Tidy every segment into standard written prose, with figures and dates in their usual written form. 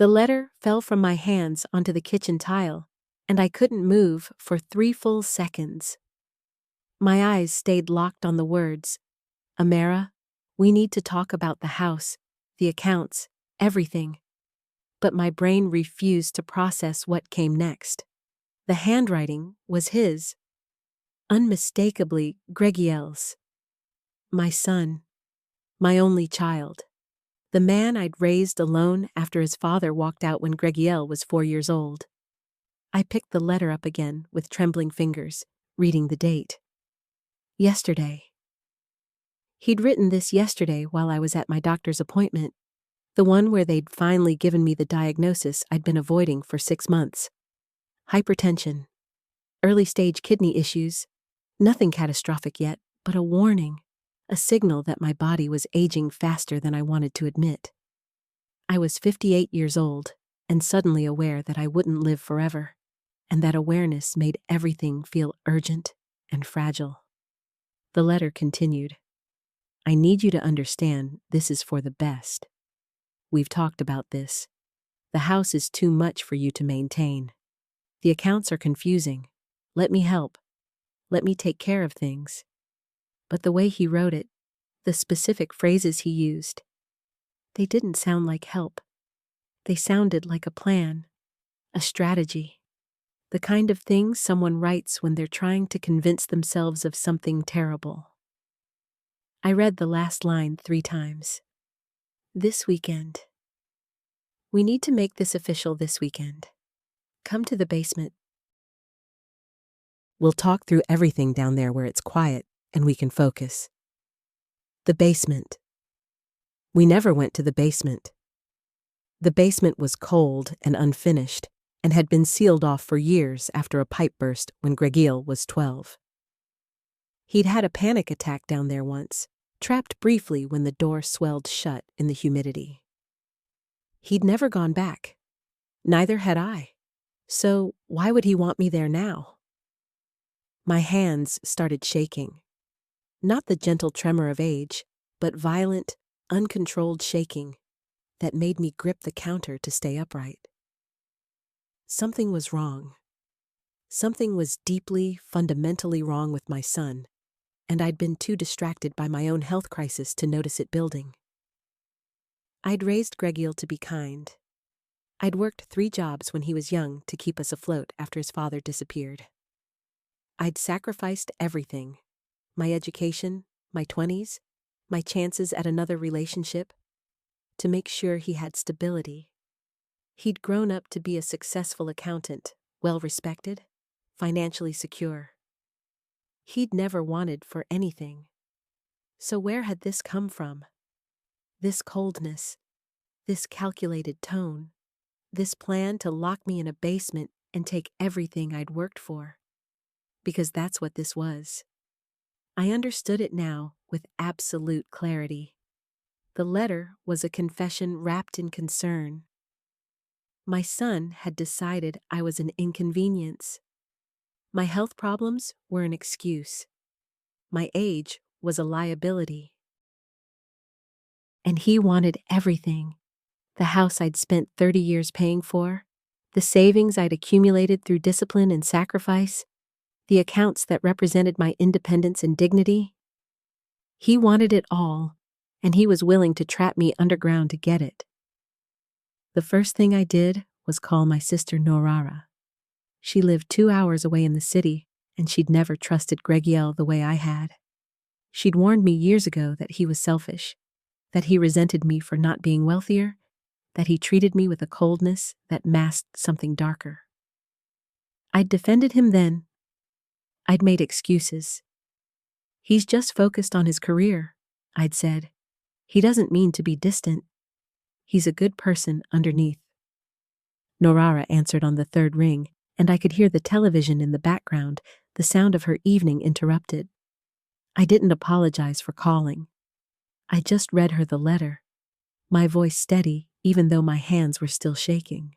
The letter fell from my hands onto the kitchen tile, and I couldn't move for 3 full seconds. My eyes stayed locked on the words, "Amara, we need to talk about the house, the accounts, everything." But my brain refused to process what came next. The handwriting was his. Unmistakably Gregiel's. My son. My only child. The man I'd raised alone after his father walked out when Gregiel was 4 years old. I picked the letter up again with trembling fingers, reading the date. Yesterday. He'd written this yesterday while I was at my doctor's appointment, the one where they'd finally given me the diagnosis I'd been avoiding for 6 months. Hypertension. Early-stage kidney issues. Nothing catastrophic yet, but a warning. A signal that my body was aging faster than I wanted to admit. I was 58 years old, and suddenly aware that I wouldn't live forever, and that awareness made everything feel urgent and fragile. The letter continued. I need you to understand this is for the best. We've talked about this. The house is too much for you to maintain. The accounts are confusing. Let me help. Let me take care of things. But the way he wrote it, the specific phrases he used, they didn't sound like help. They sounded like a plan, a strategy, the kind of thing someone writes when they're trying to convince themselves of something terrible. I read the last line 3 times. This weekend. We need to make this official this weekend. Come to the basement. We'll talk through everything down there where it's quiet and we can focus. The basement. We never went to the basement. The basement was cold and unfinished and had been sealed off for years after a pipe burst when Gregiel was 12. He'd had a panic attack down there once, trapped briefly when the door swelled shut in the humidity. He'd never gone back. Neither had I. So why would he want me there now? My hands started shaking. Not the gentle tremor of age, but violent, uncontrolled shaking that made me grip the counter to stay upright. Something was wrong. Something was deeply, fundamentally wrong with my son, and I'd been too distracted by my own health crisis to notice it building. I'd raised Gregiel to be kind. I'd worked 3 jobs when he was young to keep us afloat after his father disappeared. I'd sacrificed everything, my education, my 20s, my chances at another relationship, to make sure he had stability. He'd grown up to be a successful accountant, well-respected, financially secure. He'd never wanted for anything. So where had this come from? This coldness, this calculated tone, this plan to lock me in a basement and take everything I'd worked for. Because that's what this was. I understood it now with absolute clarity. The letter was a confession wrapped in concern. My son had decided I was an inconvenience. My health problems were an excuse. My age was a liability. And he wanted everything. The house I'd spent 30 years paying for, the savings I'd accumulated through discipline and sacrifice, the accounts that represented my independence and dignity. He wanted it all, and he was willing to trap me underground to get it. The first thing I did was call my sister Norara. She lived 2 hours away in the city, and she'd never trusted Gregiel the way I had. She'd warned me years ago that he was selfish, that he resented me for not being wealthier, that he treated me with a coldness that masked something darker. I'd defended him then. I'd made excuses. He's just focused on his career, I'd said. He doesn't mean to be distant. He's a good person underneath. Norara answered on the 3rd ring, and I could hear the television in the background, the sound of her evening interrupted. I didn't apologize for calling. I just read her the letter, my voice steady even though my hands were still shaking.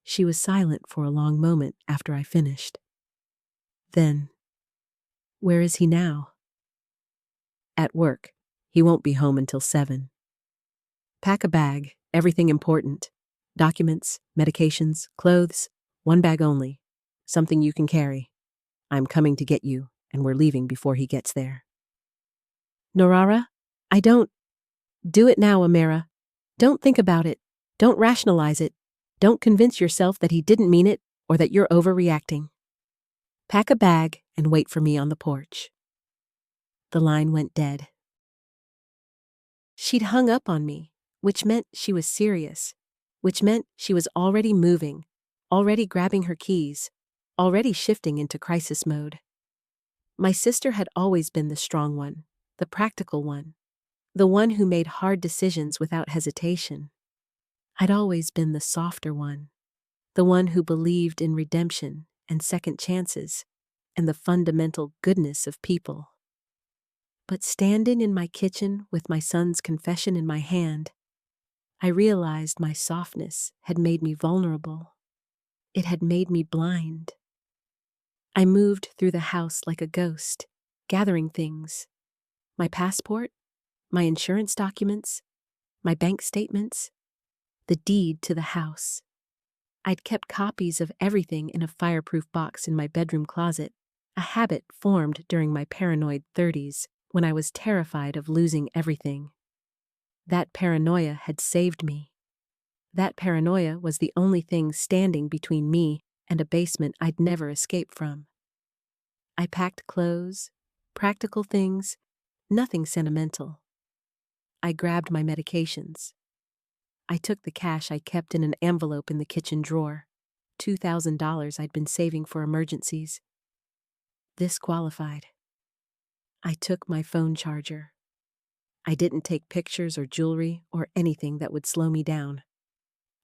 She was silent for a long moment after I finished. Then, where is he now? At work. He won't be home until 7. Pack a bag, everything important. Documents, medications, clothes, one bag only. Something you can carry. I'm coming to get you, and we're leaving before he gets there. Norara, I don't. Do it now, Amara. Don't think about it. Don't rationalize it. Don't convince yourself that he didn't mean it or that you're overreacting. Pack a bag and wait for me on the porch. The line went dead. She'd hung up on me, which meant she was serious, which meant she was already moving, already grabbing her keys, already shifting into crisis mode. My sister had always been the strong one, the practical one, the one who made hard decisions without hesitation. I'd always been the softer one, the one who believed in redemption and second chances and the fundamental goodness of people. But standing in my kitchen with my son's confession in my hand, I realized my softness had made me vulnerable. It had made me blind. I moved through the house like a ghost, gathering things. My passport, my insurance documents, my bank statements, the deed to the house. I'd kept copies of everything in a fireproof box in my bedroom closet, a habit formed during my paranoid 30s when I was terrified of losing everything. That paranoia had saved me. That paranoia was the only thing standing between me and a basement I'd never escape from. I packed clothes, practical things, nothing sentimental. I grabbed my medications. I took the cash I kept in an envelope in the kitchen drawer, $2,000 I'd been saving for emergencies. This qualified. I took my phone charger. I didn't take pictures or jewelry or anything that would slow me down.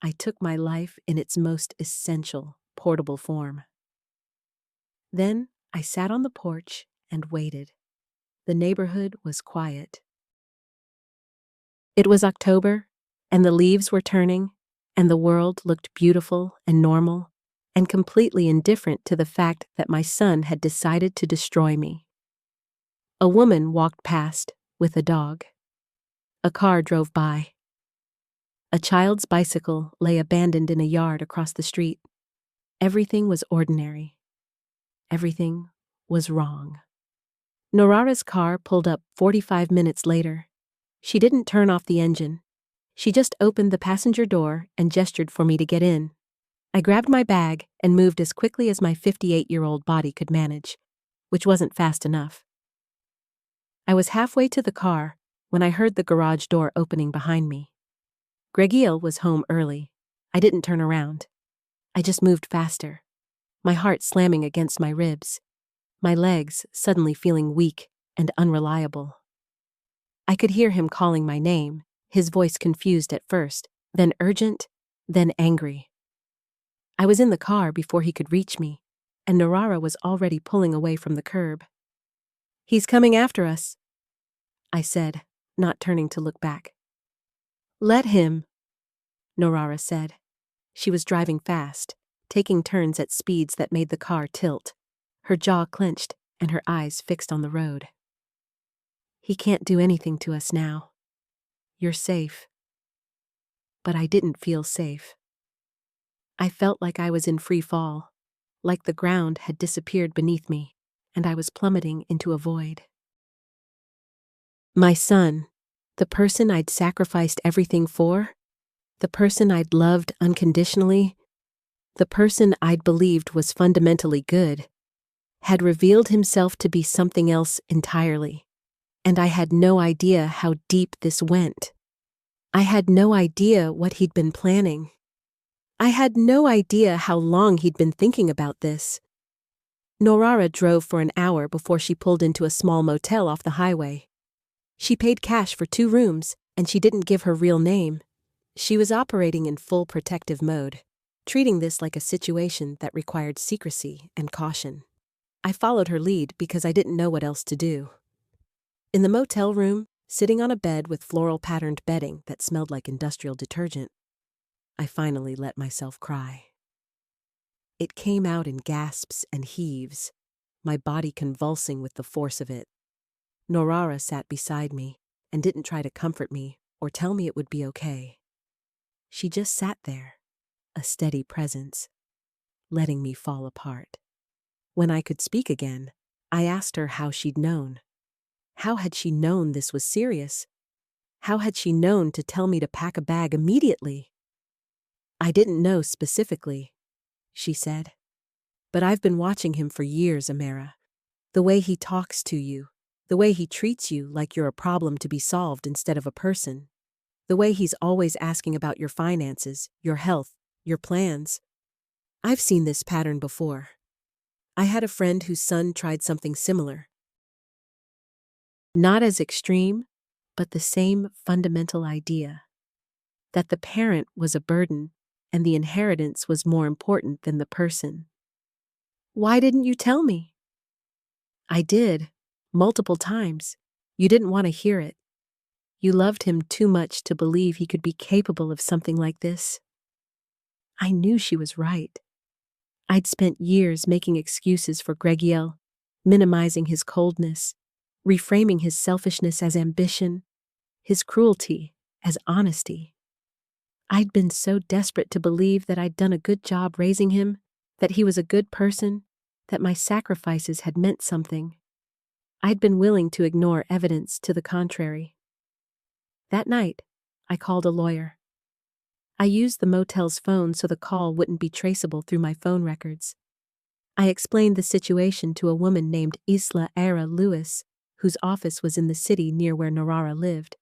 I took my life in its most essential, portable form. Then I sat on the porch and waited. The neighborhood was quiet. It was October, and the leaves were turning, and the world looked beautiful and normal, and completely indifferent to the fact that my son had decided to destroy me. A woman walked past with a dog. A car drove by. A child's bicycle lay abandoned in a yard across the street. Everything was ordinary. Everything was wrong. Norara's car pulled up 45 minutes later. She didn't turn off the engine. She just opened the passenger door and gestured for me to get in. I grabbed my bag and moved as quickly as my 58-year-old body could manage, which wasn't fast enough. I was halfway to the car when I heard the garage door opening behind me. Gregiel was home early. I didn't turn around. I just moved faster, my heart slamming against my ribs, my legs suddenly feeling weak and unreliable. I could hear him calling my name, his voice confused at first, then urgent, then angry. I was in the car before he could reach me, and Norara was already pulling away from the curb. "He's coming after us," I said, not turning to look back. "Let him," Norara said. She was driving fast, taking turns at speeds that made the car tilt, her jaw clenched and her eyes fixed on the road. "He can't do anything to us now. You're safe." But I didn't feel safe. I felt like I was in free fall, like the ground had disappeared beneath me, and I was plummeting into a void. My son, the person I'd sacrificed everything for, the person I'd loved unconditionally, the person I'd believed was fundamentally good, had revealed himself to be something else entirely, and I had no idea how deep this went. I had no idea what he'd been planning. I had no idea how long he'd been thinking about this. Norara drove for an hour before she pulled into a small motel off the highway. She paid cash for 2 rooms, and she didn't give her real name. She was operating in full protective mode, treating this like a situation that required secrecy and caution. I followed her lead because I didn't know what else to do. In the motel room, sitting on a bed with floral-patterned bedding that smelled like industrial detergent, I finally let myself cry. It came out in gasps and heaves, my body convulsing with the force of it. Norara sat beside me and didn't try to comfort me or tell me it would be okay. She just sat there, a steady presence, letting me fall apart. When I could speak again, I asked her how she'd known. How had she known this was serious? How had she known to tell me to pack a bag immediately? "I didn't know specifically," she said. "But I've been watching him for years, Amara. The way he talks to you, the way he treats you like you're a problem to be solved instead of a person, the way he's always asking about your finances, your health, your plans. I've seen this pattern before. I had a friend whose son tried something similar. Not as extreme, but the same fundamental idea. That the parent was a burden and the inheritance was more important than the person. Why didn't you tell me?" "I did, multiple times. You didn't want to hear it. You loved him too much to believe he could be capable of something like this." I knew she was right. I'd spent years making excuses for Gregiel, minimizing his coldness, reframing his selfishness as ambition, his cruelty as honesty. I'd been so desperate to believe that I'd done a good job raising him, that he was a good person, that my sacrifices had meant something. I'd been willing to ignore evidence to the contrary. That night, I called a lawyer. I used the motel's phone so the call wouldn't be traceable through my phone records. I explained the situation to a woman named Isla Era Lewis, whose office was in the city near where Narara lived.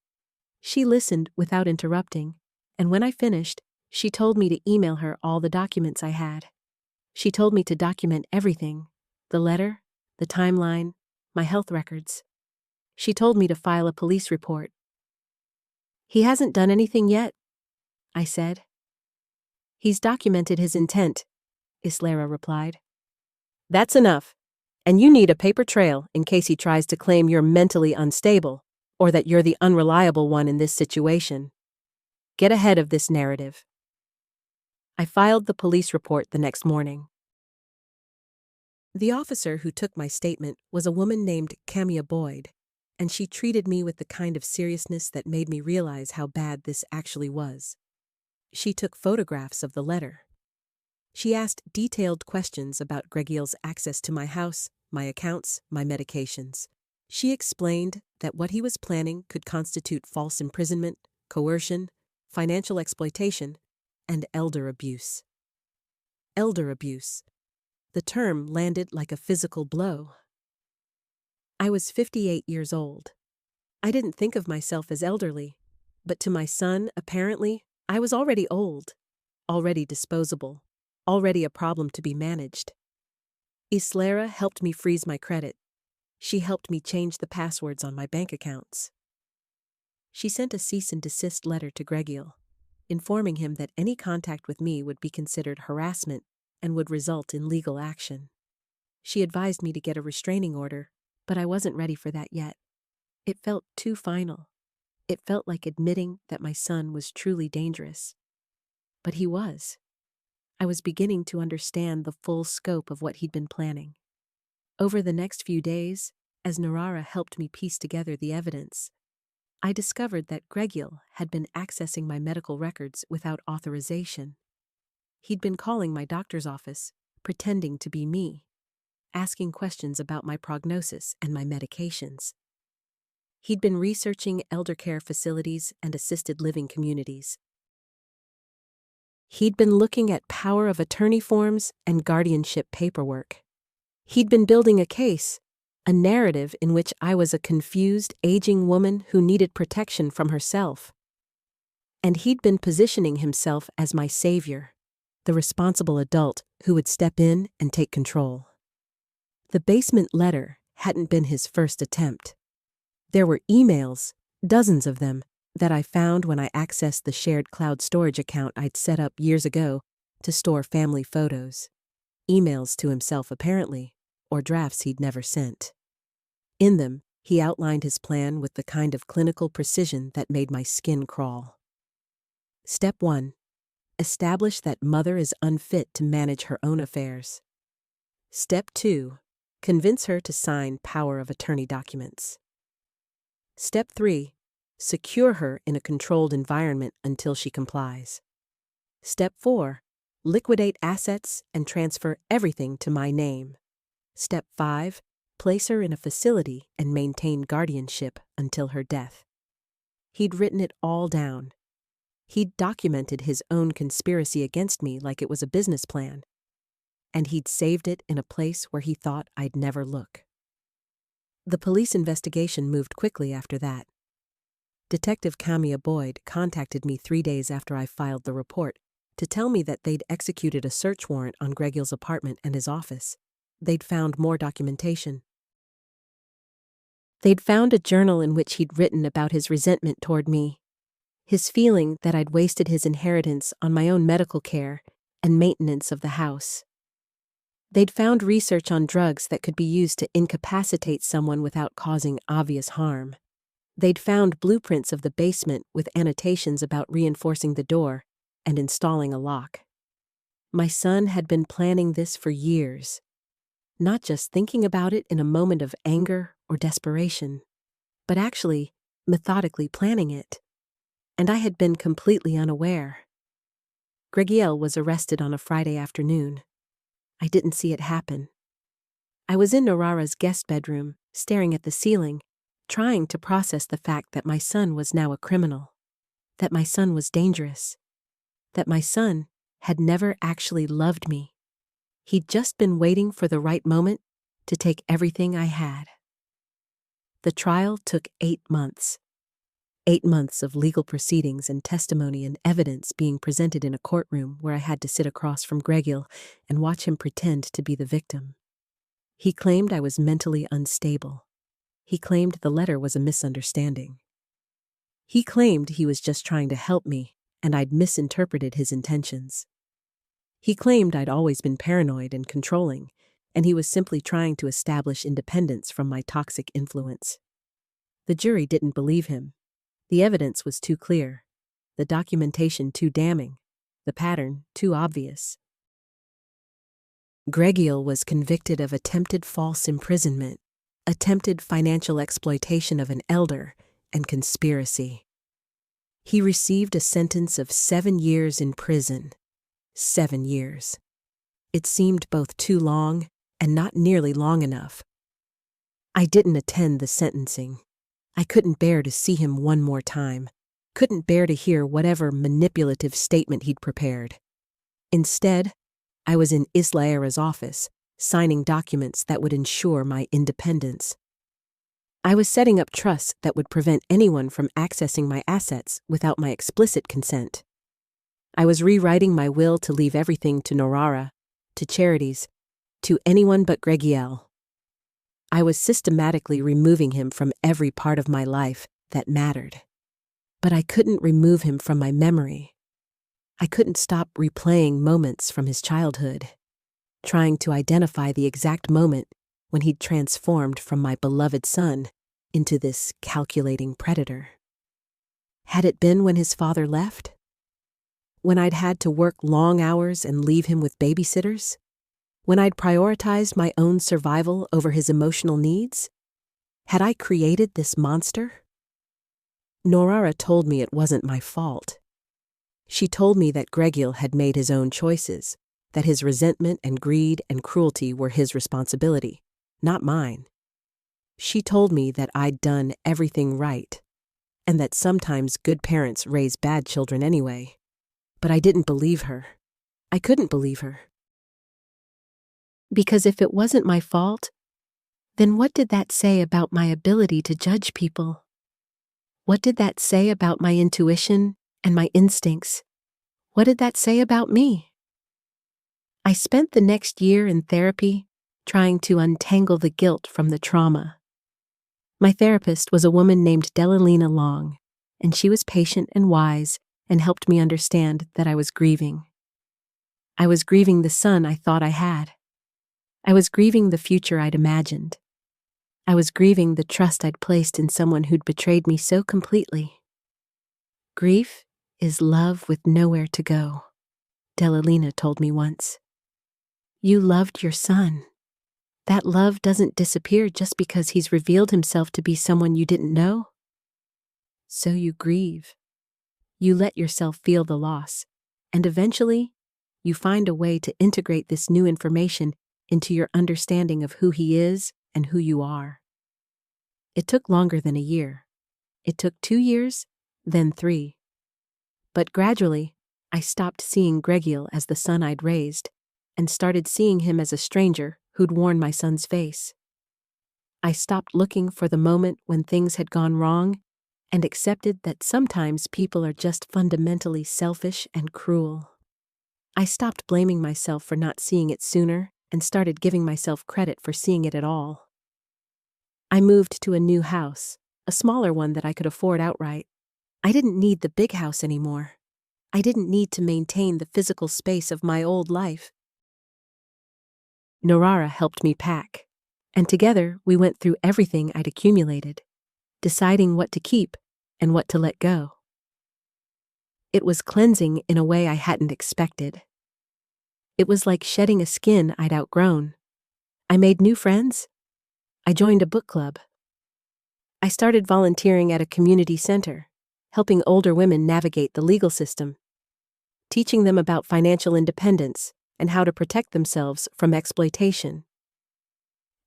She listened without interrupting, and when I finished, she told me to email her all the documents I had. She told me to document everything: the letter, the timeline, my health records. She told me to file a police report. "He hasn't done anything yet," I said. "He's documented his intent," Islera replied. "That's enough. And you need a paper trail in case he tries to claim you're mentally unstable, or that you're the unreliable one in this situation. Get ahead of this narrative." I filed the police report the next morning. The officer who took my statement was a woman named Camilla Boyd, and she treated me with the kind of seriousness that made me realize how bad this actually was. She took photographs of the letter. She asked detailed questions about Gregiel's access to my house, my accounts, my medications. She explained that what he was planning could constitute false imprisonment, coercion, financial exploitation, and elder abuse. Elder abuse. The term landed like a physical blow. I was 58 years old. I didn't think of myself as elderly, but to my son, apparently, I was already old, already disposable, already a problem to be managed. Islera helped me freeze my credit. She helped me change the passwords on my bank accounts. She sent a cease and desist letter to Gregiel, informing him that any contact with me would be considered harassment and would result in legal action. She advised me to get a restraining order, but I wasn't ready for that yet. It felt too final. It felt like admitting that my son was truly dangerous. But he was. I was beginning to understand the full scope of what he'd been planning. Over the next few days, as Narara helped me piece together the evidence, I discovered that Gregiel had been accessing my medical records without authorization. He'd been calling my doctor's office, pretending to be me, asking questions about my prognosis and my medications. He'd been researching elder care facilities and assisted living communities. He'd been looking at power of attorney forms and guardianship paperwork. He'd been building a case, a narrative in which I was a confused, aging woman who needed protection from herself. And he'd been positioning himself as my savior, the responsible adult who would step in and take control. The basement letter hadn't been his first attempt. There were emails, dozens of them, that I found when I accessed the shared cloud storage account I'd set up years ago to store family photos. Emails to himself apparently, or drafts he'd never sent. In them, he outlined his plan with the kind of clinical precision that made my skin crawl. Step 1. Establish that mother is unfit to manage her own affairs. Step 2. Convince her to sign power of attorney documents. Step 3. Secure her in a controlled environment until she complies. Step 4. Liquidate assets and transfer everything to my name. Step 5. Place her in a facility and maintain guardianship until her death. He'd written it all down. He'd documented his own conspiracy against me like it was a business plan. And he'd saved it in a place where he thought I'd never look. The police investigation moved quickly after that. Detective Camilla Boyd contacted me 3 days after I filed the report to tell me that they'd executed a search warrant on Gregill's apartment and his office. They'd found more documentation. They'd found a journal in which he'd written about his resentment toward me, his feeling that I'd wasted his inheritance on my own medical care and maintenance of the house. They'd found research on drugs that could be used to incapacitate someone without causing obvious harm. They'd found blueprints of the basement with annotations about reinforcing the door and installing a lock. My son had been planning this for years, not just thinking about it in a moment of anger or desperation, but actually methodically planning it. And I had been completely unaware. Gregiel was arrested on a Friday afternoon. I didn't see it happen. I was in Norara's guest bedroom, staring at the ceiling, trying to process the fact that my son was now a criminal, that my son was dangerous, that my son had never actually loved me. He'd just been waiting for the right moment to take everything I had. The trial took 8 months. 8 months of legal proceedings and testimony and evidence being presented in a courtroom where I had to sit across from Gregil and watch him pretend to be the victim. He claimed I was mentally unstable. He claimed the letter was a misunderstanding. He claimed he was just trying to help me and I'd misinterpreted his intentions. He claimed I'd always been paranoid and controlling, and he was simply trying to establish independence from my toxic influence. The jury didn't believe him. The evidence was too clear, the documentation too damning, the pattern too obvious. Gregil was convicted of attempted false imprisonment, attempted financial exploitation of an elder, and conspiracy. He received a sentence of 7 years in prison. 7 years. It seemed both too long and not nearly long enough. I didn't attend the sentencing. I couldn't bear to see him one more time, couldn't bear to hear whatever manipulative statement he'd prepared. Instead, I was in Islaera's office, signing documents that would ensure my independence. I was setting up trusts that would prevent anyone from accessing my assets without my explicit consent. I was rewriting my will to leave everything to Norara, to charities, to anyone but Gregiel. I was systematically removing him from every part of my life that mattered. But I couldn't remove him from my memory. I couldn't stop replaying moments from his childhood, trying to identify the exact moment when he'd transformed from my beloved son into this calculating predator. Had it been when his father left? When I'd had to work long hours and leave him with babysitters? When I'd prioritized my own survival over his emotional needs? Had I created this monster? Norara told me it wasn't my fault. She told me that Gregil had made his own choices, that his resentment and greed and cruelty were his responsibility, not mine. She told me that I'd done everything right, and that sometimes good parents raise bad children anyway. But I didn't believe her. I couldn't believe her. Because if it wasn't my fault, then what did that say about my ability to judge people? What did that say about my intuition and my instincts? What did that say about me? I spent the next year in therapy trying to untangle the guilt from the trauma. My therapist was a woman named Delalina Long, and she was patient and wise and helped me understand that I was grieving. I was grieving the son I thought I had. I was grieving the future I'd imagined. I was grieving the trust I'd placed in someone who'd betrayed me so completely. Grief is love with nowhere to go, Delalina told me once. You loved your son. That love doesn't disappear just because he's revealed himself to be someone you didn't know. So you grieve. You let yourself feel the loss, and eventually, you find a way to integrate this new information into your understanding of who he is and who you are. It took longer than a year. It took 2 years, then 3. But gradually, I stopped seeing Gregiel as the son I'd raised and started seeing him as a stranger who'd worn my son's face. I stopped looking for the moment when things had gone wrong and accepted that sometimes people are just fundamentally selfish and cruel. I stopped blaming myself for not seeing it sooner and started giving myself credit for seeing it at all. I moved to a new house, a smaller one that I could afford outright. I didn't need the big house anymore. I didn't need to maintain the physical space of my old life. Norara helped me pack, and together we went through everything I'd accumulated, deciding what to keep and what to let go. It was cleansing in a way I hadn't expected. It was like shedding a skin I'd outgrown. I made new friends. I joined a book club. I started volunteering at a community center, helping older women navigate the legal system, teaching them about financial independence and how to protect themselves from exploitation.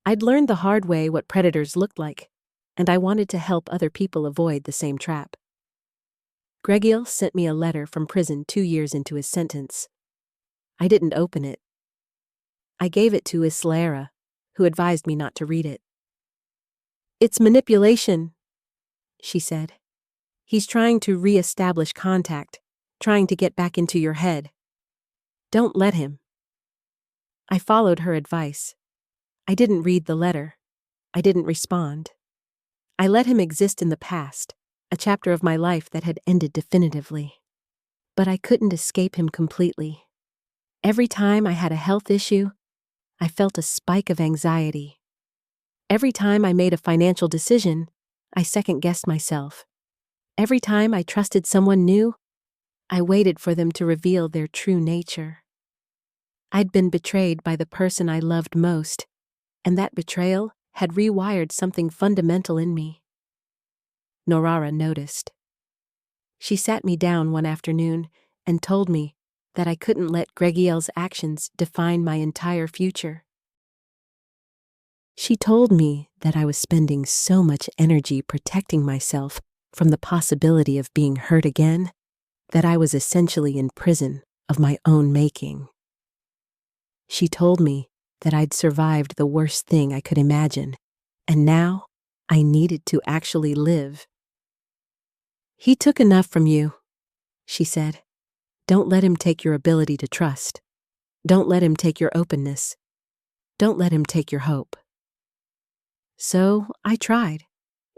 I'd learned the hard way what predators looked like, and I wanted to help other people avoid the same trap. Gregiel sent me a letter from prison 2 years into his sentence. I didn't open it. I gave it to Islaera, who advised me not to read it. "It's manipulation," she said. "He's trying to re-establish contact, trying to get back into your head. Don't let him." I followed her advice. I didn't read the letter. I didn't respond. I let him exist in the past, a chapter of my life that had ended definitively. But I couldn't escape him completely. Every time I had a health issue, I felt a spike of anxiety. Every time I made a financial decision, I second-guessed myself. Every time I trusted someone new, I waited for them to reveal their true nature. I'd been betrayed by the person I loved most, and that betrayal had rewired something fundamental in me. Norara noticed. She sat me down one afternoon and told me that I couldn't let Gregiel's actions define my entire future. She told me that I was spending so much energy protecting myself from the possibility of being hurt again that I was essentially in prison of my own making. She told me that I'd survived the worst thing I could imagine, and now I needed to actually live. "He took enough from you," she said. "Don't let him take your ability to trust. Don't let him take your openness. Don't let him take your hope." So I tried.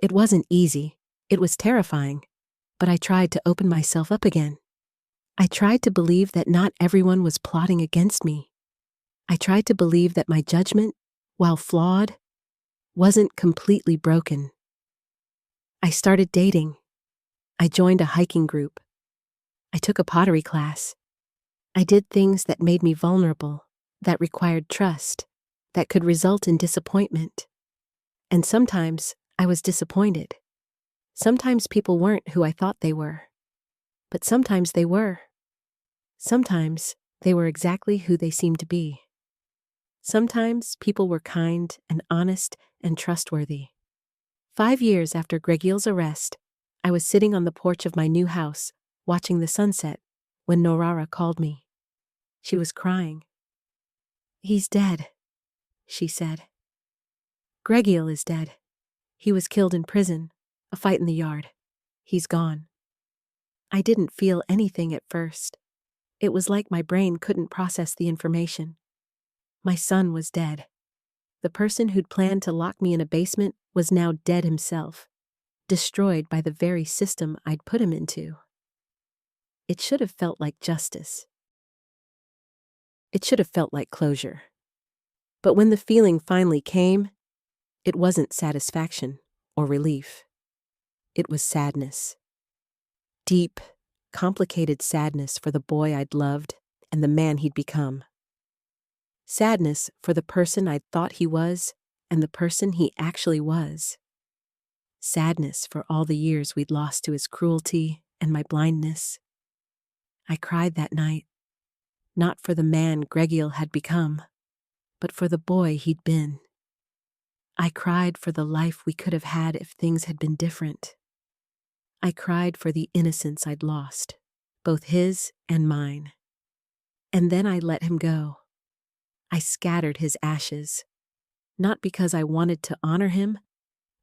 It wasn't easy. It was terrifying. But I tried to open myself up again. I tried to believe that not everyone was plotting against me. I tried to believe that my judgment, while flawed, wasn't completely broken. I started dating. I joined a hiking group. I took a pottery class. I did things that made me vulnerable, that required trust, that could result in disappointment. And sometimes I was disappointed. Sometimes people weren't who I thought they were. But sometimes they were. Sometimes they were exactly who they seemed to be. Sometimes people were kind and honest and trustworthy. 5 years after Gregiel's arrest, I was sitting on the porch of my new house, watching the sunset, when Norara called me. She was crying. "He's dead," she said. "Gregiel is dead. He was killed in prison, a fight in the yard. He's gone." I didn't feel anything at first. It was like my brain couldn't process the information. My son was dead. The person who'd planned to lock me in a basement was now dead himself, destroyed by the very system I'd put him into. It should have felt like justice. It should have felt like closure. But when the feeling finally came, it wasn't satisfaction or relief. It was sadness. Deep, complicated sadness for the boy I'd loved and the man he'd become. Sadness for the person I'd thought he was and the person he actually was. Sadness for all the years we'd lost to his cruelty and my blindness. I cried that night. not for the man Gregiel had become, but for the boy he'd been. I cried for the life we could have had if things had been different. I cried for the innocence I'd lost, both his and mine. And then I let him go. I scattered his ashes, not because I wanted to honor him,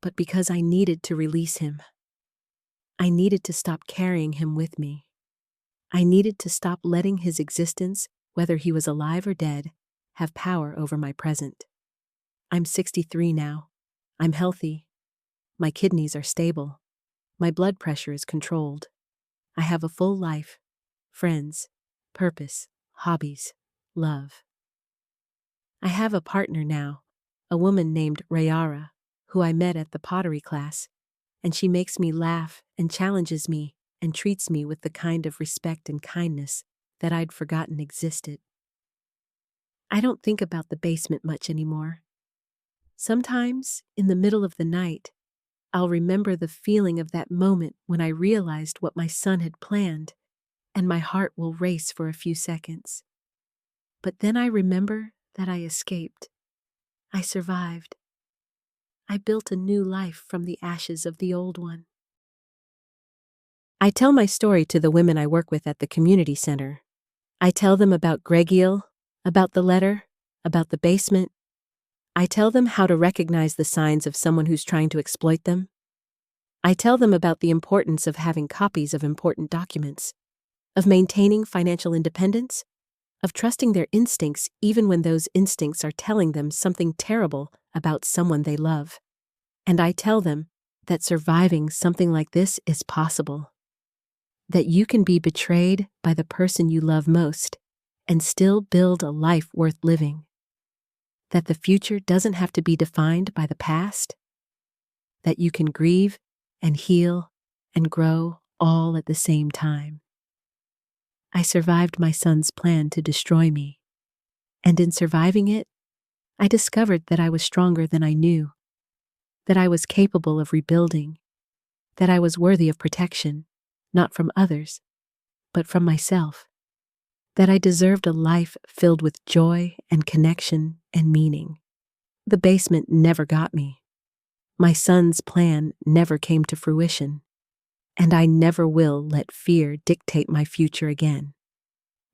but because I needed to release him. I needed to stop carrying him with me. I needed to stop letting his existence, whether he was alive or dead, have power over my present. I'm 63 now. I'm healthy. My kidneys are stable. My blood pressure is controlled. I have a full life, friends, purpose, hobbies, love. I have a partner now, a woman named Rayara, who I met at the pottery class, and she makes me laugh and challenges me and treats me with the kind of respect and kindness that I'd forgotten existed. I don't think about the basement much anymore. Sometimes, in the middle of the night, I'll remember the feeling of that moment when I realized what my son had planned, and my heart will race for a few seconds. But then I remember that I escaped. I survived. I built a new life from the ashes of the old one. I tell my story to the women I work with at the community center. I tell them about Gregiel, about the letter, about the basement. I tell them how to recognize the signs of someone who's trying to exploit them. I tell them about the importance of having copies of important documents, of maintaining financial independence, of trusting their instincts even when those instincts are telling them something terrible about someone they love. And I tell them that surviving something like this is possible. That you can be betrayed by the person you love most and still build a life worth living. That the future doesn't have to be defined by the past. That you can grieve and heal and grow all at the same time. I survived my son's plan to destroy me, and in surviving it, I discovered that I was stronger than I knew, that I was capable of rebuilding, that I was worthy of protection, not from others, but from myself, that I deserved a life filled with joy and connection and meaning. The basement never got me. My son's plan never came to fruition, and I never will let fear dictate my future again.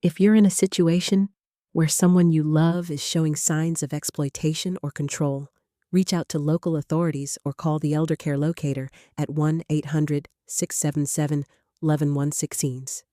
If you're in a situation where someone you love is showing signs of exploitation or control, reach out to local authorities or call the Elder Care Locator at 1-800-677-11116.